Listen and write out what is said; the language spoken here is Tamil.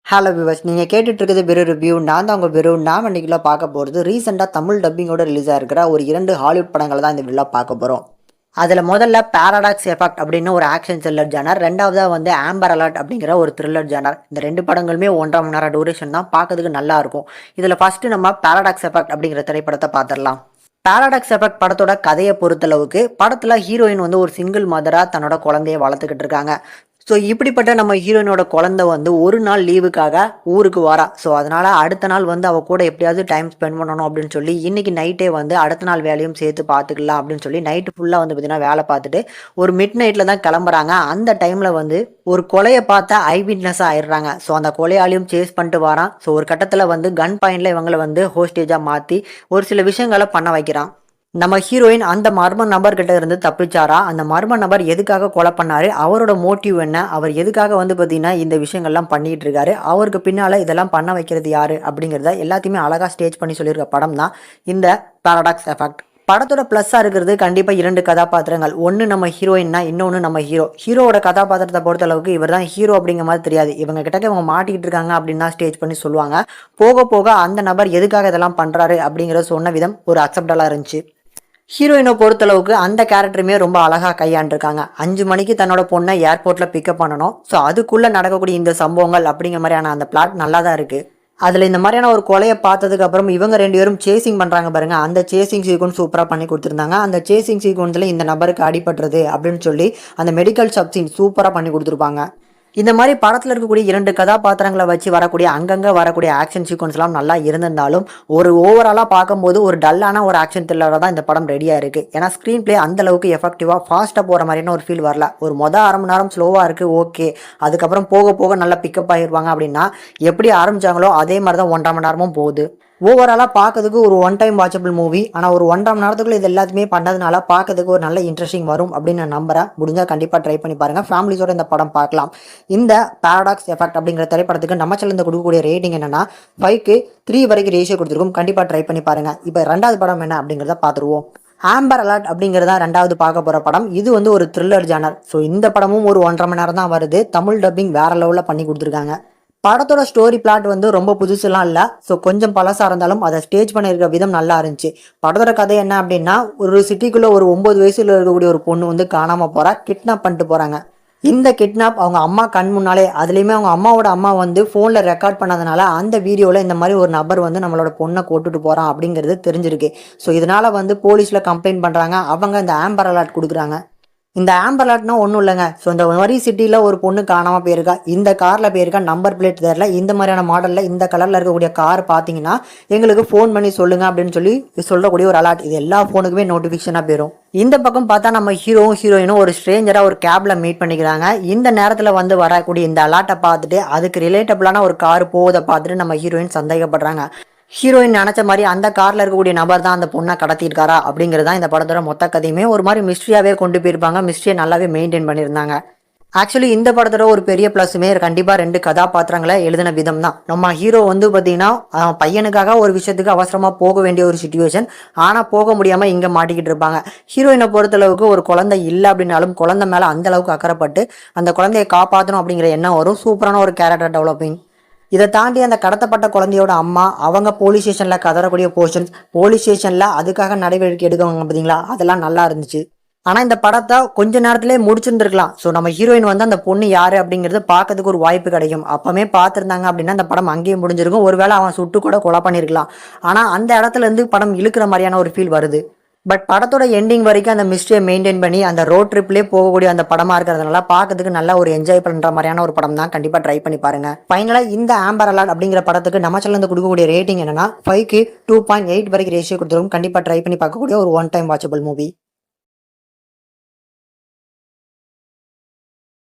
ஹலோ விவர்ஸ், நீங்கள் கேட்டுட்டு இருக்கிறது பெரு ரிவ்யூ. நான் தான் உங்கள் பெரு. நாம் இன்னைக்குள்ள பார்க்க போகிறது ரீசெண்டாக தமிழ் டப்பிங்கோட ரிலீஸ் ஆகிருக்கிற ஒரு 2 ஹாலிவுட் படங்கள் தான் இந்த வீடியோல பார்க்க போகிறோம். அதில் முதல்ல பேரடாக்ஸ் எஃபெக்ட் அப்படின்னு ஒரு ஆக்ஷன் த்ரில்லர் ஜானர், ரெண்டாவதாக வந்து ஆம்பர் அலர்ட் அப்படிங்கிற ஒரு த்ரில்லர் ஜானர். இந்த 2 படங்களுமே 1.5 மணி நேரம் டூரேஷன் தான், பார்க்கறதுக்கு நல்லா இருக்கும். இதில் ஃபர்ஸ்ட் நம்ம பேரடாக்ஸ் எஃபெக்ட் அப்படிங்கிற திரைப்படத்தை பார்த்துடலாம். பேரடாக்ஸ் எஃபெக்ட் படத்தோட கதையை பொறுத்தளவுக்கு படத்தில் ஹீரோயின் வந்து ஒரு சிங்கிள் மதராக தன்னோட குழந்தைய வளர்த்துக்கிட்டு இருக்காங்க. ஸோ இப்படிப்பட்ட நம்ம ஹீரோயினோட குழந்தை வந்து ஒரு நாள் லீவுக்காக ஊருக்கு வரா. ஸோ அதனால் அடுத்த நாள் வந்து அவள் கூட எப்படியாவது டைம் ஸ்பெண்ட் பண்ணணும் அப்படின்னு சொல்லி இன்றைக்கி நைட்டே வந்து அடுத்த நாள் வேலையும் சேர்த்து பார்த்துக்கலாம் அப்படின்னு சொல்லி நைட்டு ஃபுல்லாக வந்து பார்த்திங்கன்னா வேலை பார்த்துட்டு ஒரு மிட் நைட்டில் தான் கிளம்புறாங்க. அந்த டைமில் வந்து ஒரு கொலையை பார்த்தா ஐ விட்னஸாக ஆயிடுறாங்க. ஸோ அந்த கொலையாளியும் சேஸ் பண்ணிட்டு வரான். ஸோ ஒரு கட்டத்தில் வந்து கன் பாயிண்டில் இவங்களை வந்து ஹோஸ்டேஜாக மாற்றி ஒரு சில விஷயங்களை பண்ண வைக்கிறான். நம்ம ஹீரோயின் அந்த மர்ம நபர்கிட்ட இருந்து தப்பிச்சாரா, அந்த மர்ம நபர் எதுக்காக கொலை பண்ணாரு, அவரோட மோட்டிவ் என்ன, அவர் எதுக்காக வந்து பார்த்தீங்கன்னா இந்த விஷயங்கள்லாம் பண்ணிட்டு இருக்காரு, அவருக்கு பின்னால் இதெல்லாம் பண்ண வைக்கிறது யாரு அப்படிங்கிறத எல்லாத்தையுமே அழகாக ஸ்டேஜ் பண்ணி சொல்லியிருக்க படம் தான் இந்த பேரடாக்ஸ் எஃபெக்ட். படத்தோட ப்ளஸ்ஸாக இருக்கிறது கண்டிப்பாக 2 கதாபாத்திரங்கள். ஒன்று நம்ம ஹீரோயின்னா, இன்னொன்று நம்ம ஹீரோவோட கதாபாத்திரத்தை பொறுத்த அளவுக்கு இவர் தான் ஹீரோ அப்படிங்கிற மாதிரி தெரியாது. இவங்க கிட்ட இவங்க மாட்டிக்கிட்டு இருக்காங்க அப்படின்னு ஸ்டேஜ் பண்ணி சொல்லுவாங்க. போக போக அந்த நபர் எதுக்காக இதெல்லாம் பண்ணுறாரு அப்படிங்கிற சொன்ன விதம் ஒரு அக்செப்டபுளாக இருந்துச்சு. ஹீரோயினை பொறுத்தளவுக்கு அந்த கேரக்டருமே ரொம்ப அழகாக கையாண்டிருக்காங்க. 5 மணிக்கு தன்னோட பொண்ணை ஏர்போர்ட்டில் பிக்கப் பண்ணணும். ஸோ அதுக்குள்ளே நடக்கக்கூடிய இந்த சம்பவங்கள் அப்படிங்கிற மாதிரியான அந்த பிளாட் நல்லா தான் இருக்குது. அதில் இந்த மாதிரியான ஒரு கொலையை பார்த்ததுக்கு அப்புறம் இவங்க 2 பேரும் சேசிங் பண்ணுறாங்க பாருங்கள். அந்த சேசிங் சீக்வன்ஸ் சூப்பராக பண்ணி கொடுத்துருந்தாங்க. அந்த சேசிங் சீக்வன்ஸில் இந்த நபருக்கு அடிபட்டுறது அப்படின்னு சொல்லி அந்த மெடிக்கல் சப்சீன் சூப்பராக பண்ணி கொடுத்துருப்பாங்க. இந்த மாதிரி படத்தில் இருக்கக்கூடிய 2 கதாபாத்திரங்களை வச்சு வரக்கூடிய அங்கங்கே வரக்கூடிய ஆக்ஷன் சீக்வன்ஸ்லாம் நல்லா இருந்திருந்தாலும் ஒரு ஓவராலாக பார்க்கும்போது ஒரு டல்லான ஒரு ஆக்ஷன் த்ரில்லராக தான் இந்த படம் ரெடியாக இருக்குது. ஏன்னா ஸ்க்ரீன் பிளே அந்தளவுக்கு எஃபெக்டிவாக ஃபாஸ்ட்டாக போகிற மாதிரியான ஒரு ஃபீல் வரல. ஒரு அரை மணி நேரம் ஸ்லோவாக இருக்குது, ஓகே. அதுக்கப்புறம் போக போக நல்லா பிக்கப் ஆகிடுவாங்க. அப்படின்னா எப்படி ஆரம்பித்தாங்களோ அதே மாதிரி தான் 1.5 மணி நேரமும் போகுது. ஓவராலாக பார்க்கறதுக்கு ஒரு ஒன் டைம் வாட்சபிள் மூவி. ஆனால் ஒரு 1.5 மணி நேரத்துக்குள்ள இது எல்லாத்தையுமே பண்ணதுனால பார்க்கறதுக்கு ஒரு நல்ல இன்ட்ரெஸ்டிங் வரும் அப்படின்னு நான் நம்புறேன். முடிஞ்சால் கண்டிப்பாக ட்ரை பண்ணி பாருங்கள். ஃபேமிலிஸோட இந்த படம் பார்க்கலாம். இந்த பேரடாக்ஸ் எஃபெக்ட் அப்படிங்கிற திரைப்படத்துக்கு நம்ம சேனல்ல கொடுக்கக்கூடிய ரேட்டிங் என்னன்னா 5க்கு 3 வரைக்கும் ரேஷியோ கொடுத்துருக்கும். கண்டிப்பாக ட்ரை பண்ணி பாருங்கள். இப்போ 2வது படம் என்ன அப்படிங்கிறத பார்த்துருவோம். ஆம்பர் அலர்ட் அப்படிங்கிறதா 2வது பார்க்க போகிற படம். இது வந்து ஒரு த்ரில்லர் ஜானர். ஸோ இந்த படமும் ஒரு 1.5 மணி நேரம் தான் வருது. தமிழ் டப்பிங் வேற லெவலில் பண்ணி கொடுத்துருக்காங்க. படத்தோட ஸ்டோரி பிளாட் வந்து ரொம்ப புதுசுலாம் இல்லை. ஸோ கொஞ்சம் பழசாக இருந்தாலும் அதை ஸ்டேஜ் பண்ணியிருக்க விதம் நல்லா இருந்துச்சு. படத்தோட கதை என்ன அப்படின்னா, ஒரு சிட்டிக்குள்ளே ஒரு 9 வயசுல இருக்கக்கூடிய ஒரு பொண்ணு வந்து காணாமல் போகிறா, கிட்னாப் பண்ணிட்டு போகிறாங்க. இந்த கிட்னாப் அவங்க அம்மா கண் முன்னாலே, அதுலேயுமே அவங்க அம்மாவோட அம்மா வந்து ஃபோனில் ரெக்கார்ட் பண்ணதுனால அந்த வீடியோவில் இந்த மாதிரி ஒரு நபர் வந்து நம்மளோட பொண்ணை கூட்டுட்டு போகிறான் அப்படிங்கிறது தெரிஞ்சிருக்கு. ஸோ இதனால் வந்து போலீஸில் கம்ப்ளைண்ட் பண்ணுறாங்க. அவங்க இந்த ஆம்பர் அலர்ட் கொடுக்குறாங்க. இந்த ஆம்பர் அலர்ட்னா ஒன்றும் இல்லைங்க. ஸோ இந்த மாதிரி சிட்டியில் ஒரு பொண்ணு காணாமல் போயிருக்கா, இந்த காரில் போயிருக்கா, நம்பர் பிளேட் தெரியல, இந்த மாதிரியான மாடலில் இந்த கலரில் இருக்கக்கூடிய கார் பார்த்தீங்கன்னா எங்களுக்கு ஃபோன் பண்ணி சொல்லுங்கள் அப்படின்னு சொல்லி சொல்லக்கூடிய ஒரு அலர்ட். இது எல்லா ஃபோனுக்குமே நோட்டிஃபிகேஷனாக போயிடும். இந்த பக்கம் பார்த்தா நம்ம ஹீரோயினும் ஒரு ஸ்ட்ரேஞ்சராக ஒரு கேபில் மீட் பண்ணிக்கிறாங்க. இந்த நேரத்தில் வந்து வரக்கூடிய இந்த அலர்ட்டை பார்த்துட்டு அதுக்கு ரிலேட்டபிளான ஒரு கார் போவதை பார்த்துட்டு நம்ம ஹீரோயின் சந்தேகப்படுறாங்க. ஹீரோயின் நினச்ச மாதிரி அந்த காரில் இருக்கக்கூடிய நபர் தான் அந்த பொண்ணை கடத்திருக்காரா அப்படிங்கிறது தான் இந்த படத்தோட மொத்த கதையுமே. ஒரு மாதிரி மிஸ்ட்ரியாகவே கொண்டு போயிருப்பாங்க. மிஸ்ட்ரியை நல்லாவே மெயின்டைன் பண்ணியிருந்தாங்க. ஆக்சுவலி இந்த படத்தோட ஒரு பெரிய ப்ளஸுமே கண்டிப்பாக 2 கதாபாத்திரங்களை எழுதின விதம் தான். நம்ம ஹீரோ வந்து பார்த்தீங்கன்னா பையனுக்காக ஒரு விஷயத்துக்கு அவசரமாக போக வேண்டிய ஒரு சுச்சுவேஷன், ஆனால் போக முடியாமல் இங்கே மாட்டிக்கிட்டு இருப்பாங்க. ஹீரோயினை பொறுத்தளவுக்கு ஒரு குழந்தை இல்லை அப்படின்னாலும் குழந்தை மேலே அந்தளவுக்கு அக்கறைப்பட்டு அந்த குழந்தையை காப்பாற்றணும் அப்படிங்கிற எண்ணம் வரும். சூப்பரான ஒரு கேரக்டர் டெவலப்பிங். இதை தாண்டி அந்த கடத்தப்பட்ட குழந்தையோட அம்மா அவங்க போலீஸ் ஸ்டேஷனில் கதறக்கூடிய போர்ஷன்ஸ், போலீஸ் ஸ்டேஷனில் அதுக்காக நடவடிக்கை எடுக்கவங்க பார்த்தீங்களா, அதெல்லாம் நல்லா இருந்துச்சு. ஆனால் இந்த படத்தை கொஞ்ச நேரத்திலே முடிச்சிருந்துருக்கலாம். ஸோ நம்ம ஹீரோயின் வந்து அந்த பொண்ணு யார் அப்படிங்கிறது பார்க்கறதுக்கு ஒரு வாய்ப்பு கிடைக்கும். அப்பவே பார்த்துருந்தாங்க அப்படின்னா அந்த படம் அங்கேயும் முடிஞ்சிருக்கும். ஒருவேளை அவன் சுட்டு கூட கொலை பண்ணியிருக்கலாம். ஆனால் அந்த இடத்துல இருந்து படம் இழுக்கிற மாதிரியான ஒரு ஃபீல் வருது. பட் படத்தோட எண்டிங் வரைக்கும் அந்த மிஸ்ட்ரியை மெயின்டைன் பண்ணி அந்த ரோட் ட்ரிப்லேயே போகக்கூடிய அந்த படமாக இருக்கிறதுனால பார்க்கறதுக்கு நல்லா ஒரு என்ஜாய் பண்ணுற மாதிரியான ஒரு படம் தான். கண்டிப்பாக ட்ரை பண்ணி பாருங்க. ஃபைனலாக இந்த ஆம்பர் அலர்ட் அப்படிங்கிற படத்துக்கு நம்ம சேனல்ல கொடுக்கக்கூடிய ரேட்டிங் என்னன்னா 5க்கு 2.8 வரைக்கும் ரேஷியோ கொடுத்துருக்கும். கண்டிப்பாக ட்ரை பண்ணி பார்க்கக்கூடிய ஒரு ஒன் டைம் வாட்சபிள் மூவி.